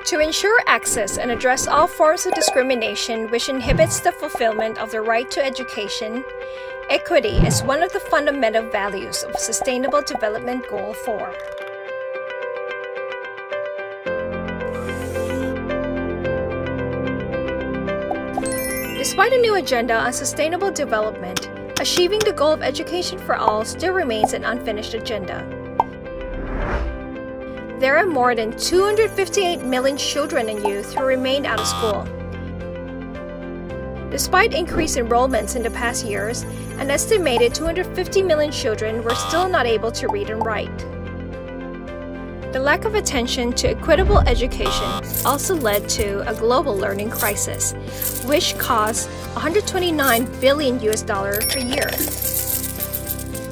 To ensure access and address all forms of discrimination which inhibits the fulfillment of the right to education, equity is one of the fundamental values of Sustainable Development Goal 4. Despite a new agenda on sustainable development, achieving the goal of education for all still remains an unfinished agenda. There are more than 258 million children and youth who remain out of school. Despite increased enrollments in the past years, an estimated 250 million children were still not able to read and write. The lack of attention to equitable education also led to a global learning crisis, which costs $129 billion per year.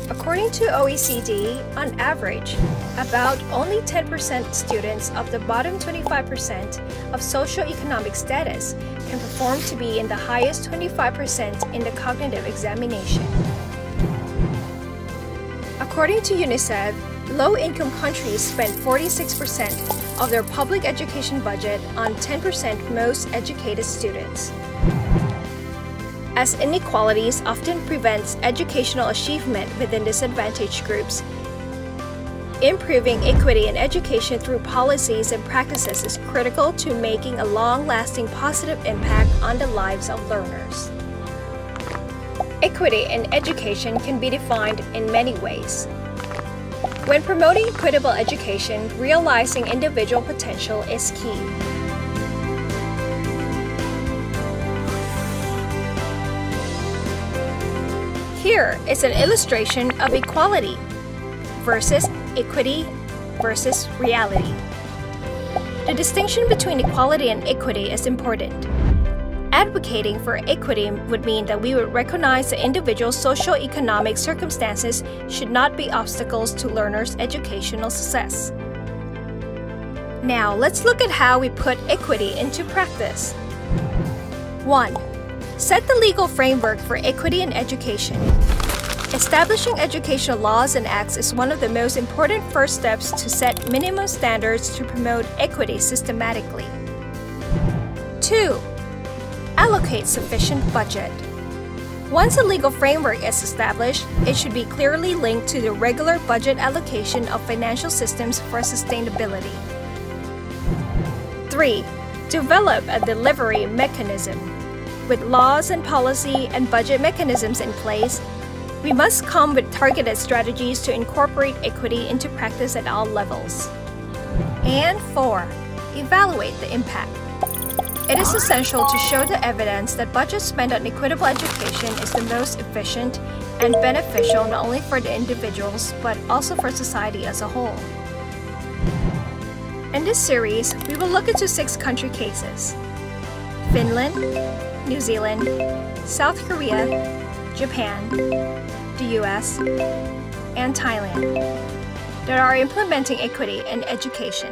According to OECD, on average, about only 10% students of the bottom 25% of socioeconomic status can perform to be in the highest 25% in the cognitive examination. According to UNICEF, low-income countries spend 46% of their public education budget on 10% most educated students. As inequalities often prevents educational achievement within disadvantaged groups, improving equity in education through policies and practices is critical to making a long-lasting positive impact on the lives of learners. Equity in education can be defined in many ways. When promoting equitable education, realizing individual potential is key. Here is an illustration of equality versus equity versus reality. The distinction between equality and equity is important. Advocating for equity would mean that we would recognize that individual socio-economic circumstances should not be obstacles to learners' educational success. Now, let's look at how we put equity into practice. 1. Set the legal framework for equity in education. Establishing educational laws and acts is one of the most important first steps to set minimum standards to promote equity systematically. 2. Allocate sufficient budget. Once a legal framework is established, it should be clearly linked to the regular budget allocation of financial systems for sustainability. 3. Develop a delivery mechanism. With laws and policy and budget mechanisms in place, we must come with targeted strategies to incorporate equity into practice at all levels. And 4. Evaluate the impact. It is essential to show the evidence that budget spent on equitable education is the most efficient and beneficial not only for the individuals but also for society as a whole. In this series, we will look into 6 country cases: Finland, New Zealand, South Korea, Japan, the US, and Thailand that are implementing equity in education.